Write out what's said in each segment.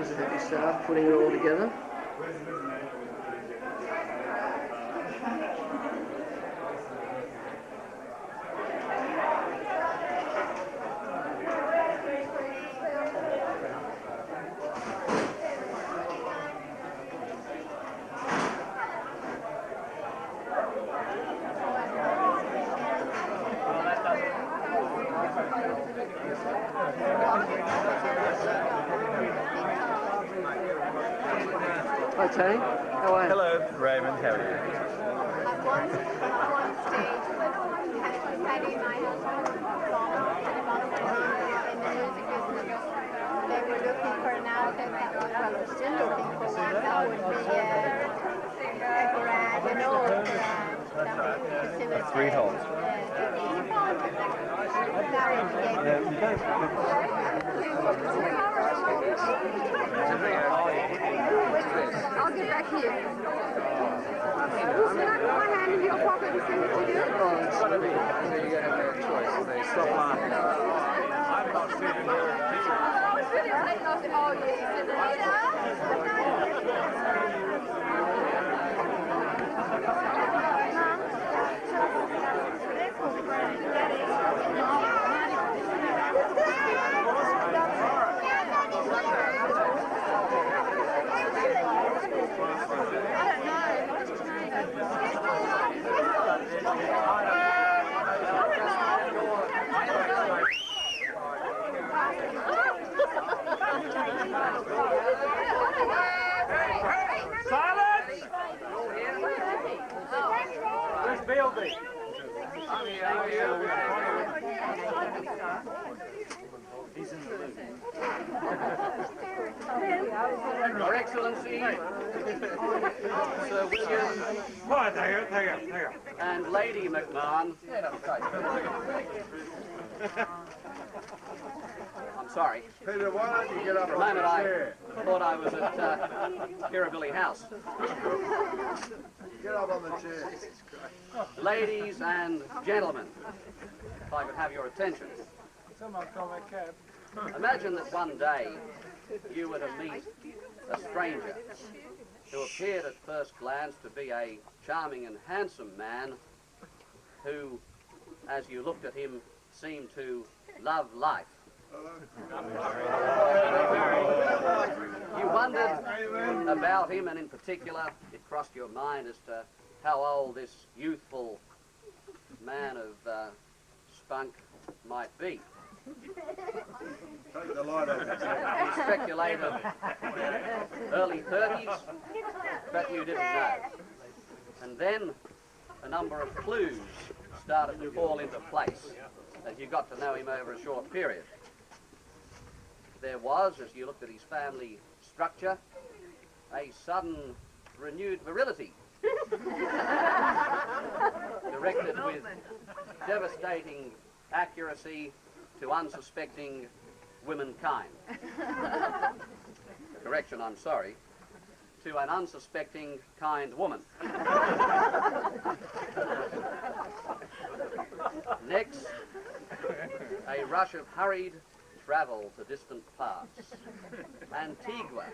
Here's a happy start, putting it all together. Hi Tony, how are you? Hello Raymond, how are you? At one stage, Paddy and I had in the music business. They were looking for an artist. Well, they're still looking for one that would be a grad, an old grad. Sweetheart. I'll get back to you. Should I put my hand in your pocket and send it to you? Oh, it's got to be. So you have no choice. They stop laughing. I'm not sitting here. I was really late last night. Oh, Silence! Where's Beilby? He's in the room. Your Excellency, Sir William Quiet there. and Lady McMahon. I'm sorry. Peter, why don't you get up For a on moment the I chair? thought I was at Kirribilli House. Get up on the chair. Ladies and gentlemen, if I could have your attention. Someone call my cab. Imagine that one day you were to meet a stranger who appeared at first glance to be a charming and handsome man who, as you looked at him, seemed to love life. You wondered about him, and in particular, it crossed your mind as to how old this youthful man of spunk might be. Take the light off. He speculated early 30s, but you didn't know. And then a number of clues started to fall into place as you got to know him over a short period. There was, as you looked at his family structure, a sudden renewed virility, directed with devastating accuracy to unsuspecting womankind. Correction, I'm sorry. To an unsuspecting kind woman. Next, a rush of hurried travel to distant parts, Antigua,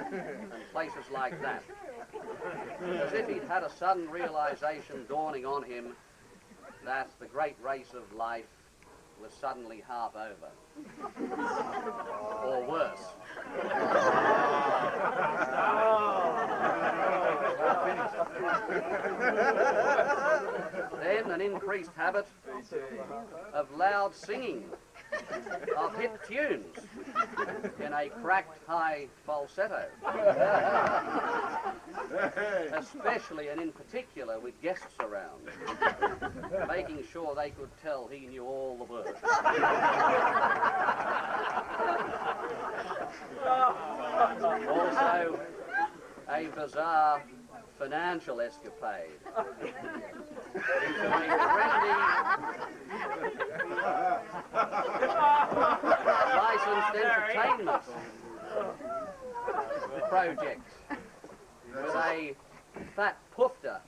and places like that, as if he'd had a sudden realization dawning on him that the great race of life was suddenly half over, or worse. Then an increased habit of loud singing of hit tunes in a cracked high falsetto, especially and in particular with guests around, making sure they could tell he knew all the words. Also, a bizarre financial escapade into a trendy licensed entertainment project with a fat poofter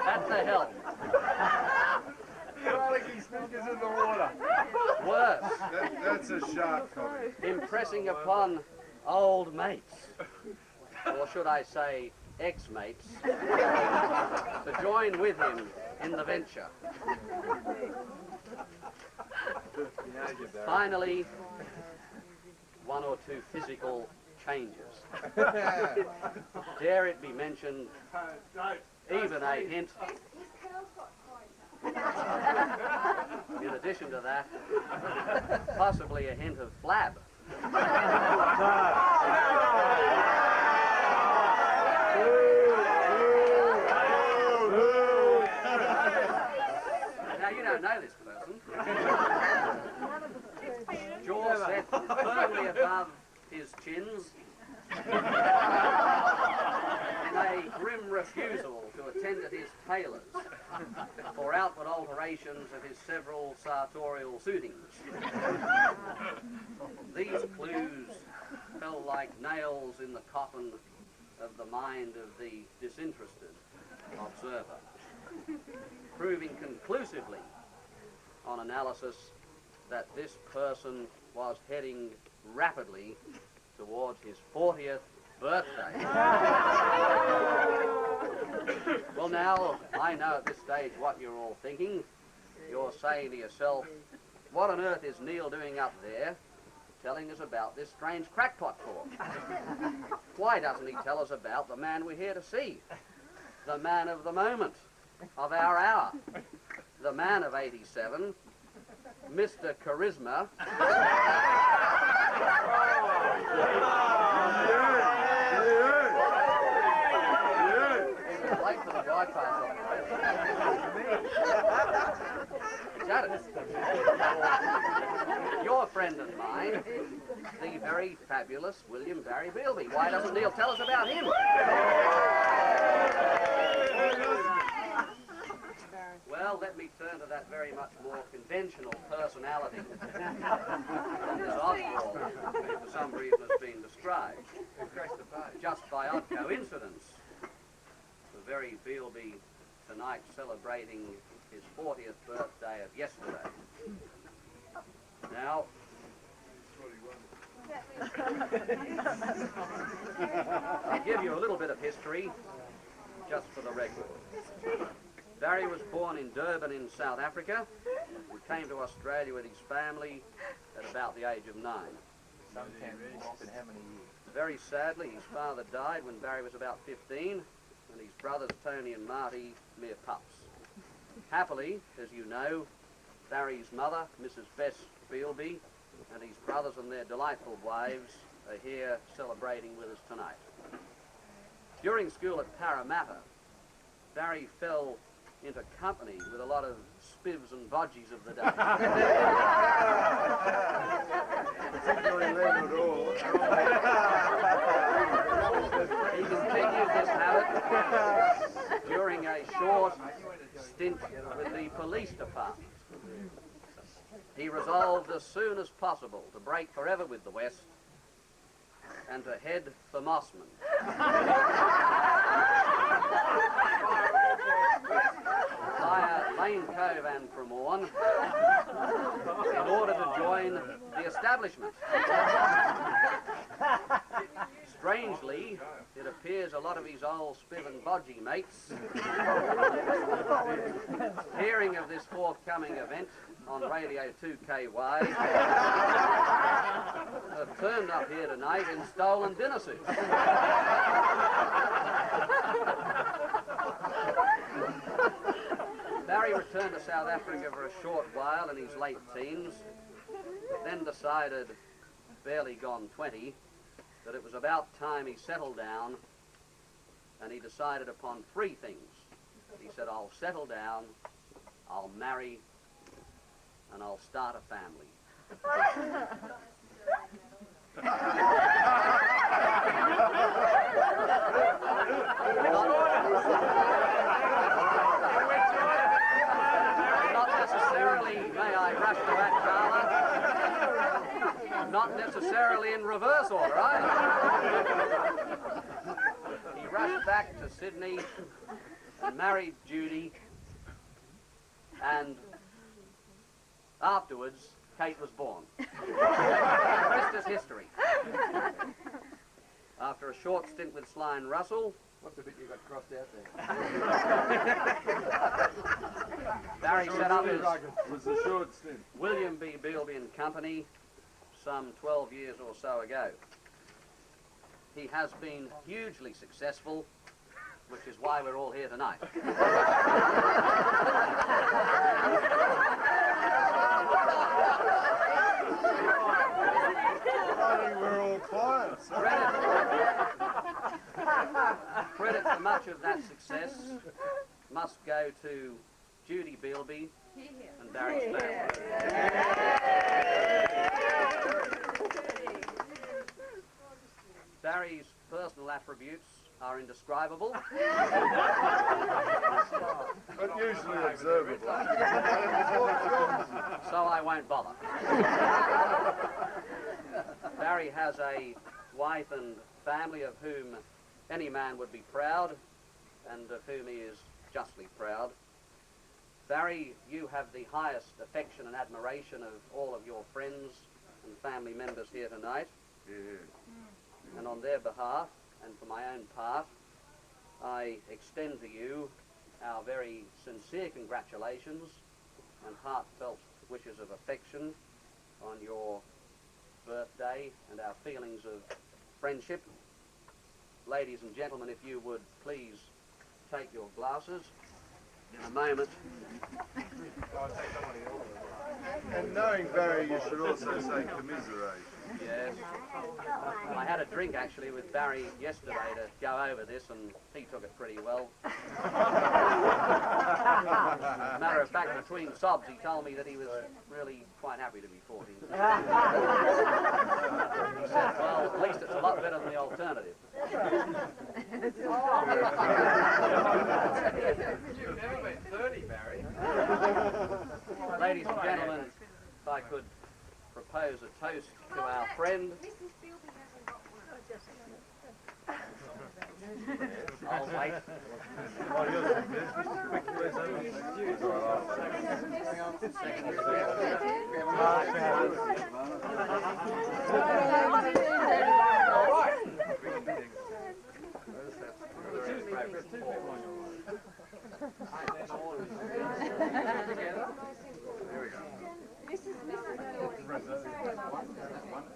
at the helm. Gallagher sneakers in the water. Worse, That's a sharp comment. impressing upon old mates, or should I say ex-mates, to join with him in the venture. Finally, one or two physical changes. Dare it be mentioned, even a hint. In addition to that, possibly a hint of flab. Now, you don't know this person. Jaw set firmly above his chins in a grim refusal to attend at his tailor's for outward alterations of his several sartorial suitings. These clues fell like nails in the coffin of the mind of the disinterested observer, proving conclusively on analysis that this person was heading rapidly towards his 40th birthday. Well, now, I know at this stage what you're all thinking. You're saying to yourself, what on earth is Neil doing up there telling us about this strange crackpot for? Why doesn't he tell us about the man we're here to see? The man of the moment, of our hour, the man of 87, Mr. Charisma. Late for the bypass operation. Is that it? Your friend and mine, the very fabulous William Barry Beilby. Why doesn't Neil tell us about him? Well, let me turn to that very much more conventional personality than this oddball, who for some reason has been described. Just by odd coincidence, the very Beilby tonight celebrating his 40th birthday of yesterday. Now, I'll give you a little bit of history, just for the record. Barry was born in Durban in South Africa. He came to Australia with his family at about the age of 9. Very sadly, his father died when Barry was about 15, and his brothers Tony and Marty mere pups. Happily, as you know, Barry's mother, Mrs. Bess Beilby, and his brothers and their delightful wives are here celebrating with us tonight. During school at Parramatta, Barry fell into company with a lot of spivs and bodgies of the day. He continued this habit during a short stint with the police department. He resolved as soon as possible to break forever with the West and to head for Mossman. Via Lane Cove and Cremorne in order to join the establishment. Strangely, it appears a lot of his old spiv and bodgy mates, hearing of this forthcoming event on Radio 2KY, have turned up here tonight in stolen dinner suits. Barry returned to South Africa for a short while in his late teens, then decided, barely gone 20, that it was about time he settled down, and he decided upon 3 things. He said, I'll settle down, I'll marry, and I'll start a family. Not necessarily, may I rush to that, Carla? Not necessarily in reverse order, either. He rushed back to Sydney and married Judy, and Afterwards, Kate was born. The rest is history. After a short stint with Sly and Russell, What's the bit you got crossed out there? Barry set up his It was a short stint. William B. Beilby and Company some 12 years or so ago. He has been hugely successful, which is why we're all here tonight. I think we're all clients. Credit for much of that success must go to Judy Beilby and Barry's family. Barry's personal attributes are indescribable, But usually observable. so I won't bother. Barry has a wife and family of whom any man would be proud, and of whom he is justly proud. Barry, you have the highest affection and admiration of all of your friends and family members here tonight. Yeah. And on their behalf, and for my own part, I extend to you our very sincere congratulations and heartfelt wishes of affection on your birthday and our feelings of friendship. Ladies and gentlemen, if you would please take your glasses. In a moment, And knowing Barry, you should also say commiserate. yes, I had a drink actually with Barry yesterday to go over this, and he took it pretty well. Matter of fact, between sobs, he told me that he was really quite happy to be 14. He said, well, at least it's a lot better than the alternative. You've never been 30, Barry. Ladies and gentlemen, if I could propose a toast to our friend. I'll wait.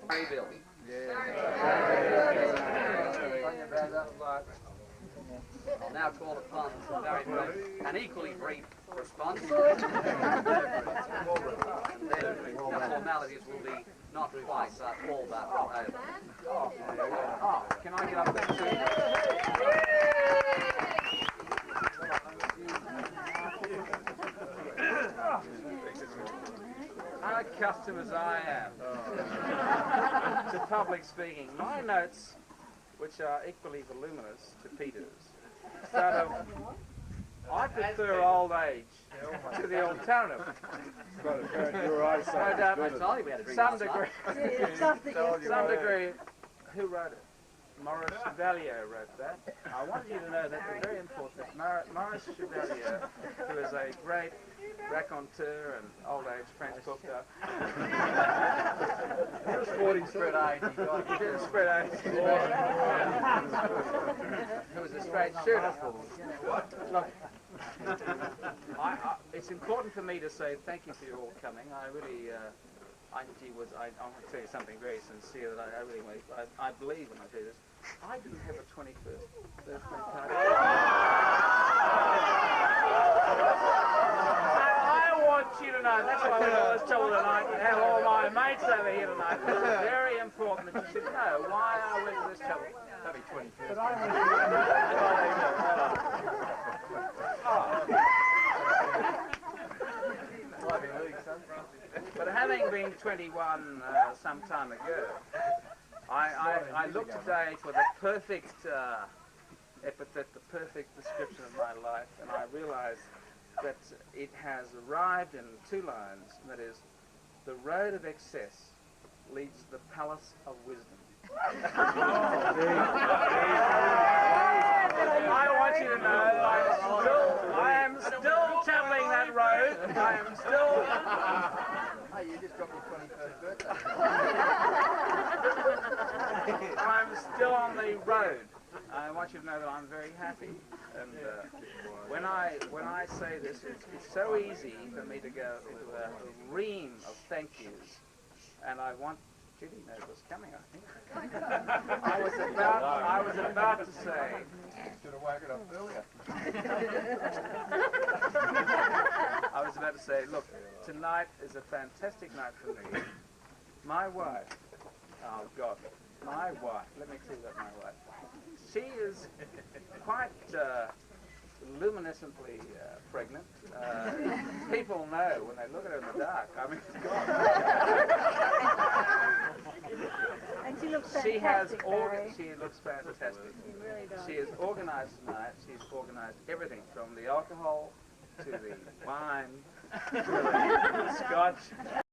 Barry Beilby. I'll now call upon Barry for an equally brief response. And then the formalities will be not quite, but all but over. Can I get up there too? Unaccustomed as I am to public speaking, my notes, which are equally voluminous to Peter's, start off, I prefer old age to the alternative. Your eyesight. I told you we had a drink Some last night. degree, who wrote it? Maurice Chevalier wrote that. I want you to know that it's very important that Maurice Chevalier, who is a great raconteur and old age French cookter, Sporting spread age. he didn't spread age. Who was a straight shooter. Look, it's important for me to say thank you for you all coming. I really, I want to tell you something very sincere that I really, I believe when I do this. I didn't have a 21st birthday party. I want you to know, that's why I went all this trouble tonight to have all my mates over here tonight. It's very important that you should know why I went to this trouble. Happy 21st. But having been 21 some time ago, I looked today for the perfect epithet, the perfect description of my life, and I realized that it has arrived in 2 lines, and that is, the road of excess leads to the palace of wisdom. I want you to know I am still traveling that road. I am still Hey, you just got your 21st birthday. I'm still on the road. I want you to know that I'm very happy. And when I say this, it's so easy for me to go into a ream of thank yous. And I want Judy knows what's coming, I think. I was about to say. Should have woken up earlier. I was about to say, look, tonight is a fantastic night for me. My wife, oh God, my wife, let me tell you about my wife. She is quite luminescently pregnant. People know when they look at her in the dark. I mean, God. And she looks She has fantastic, Barry. she looks fantastic. She really does. She is organized tonight. She's organized everything from the alcohol to the wine to the scotch.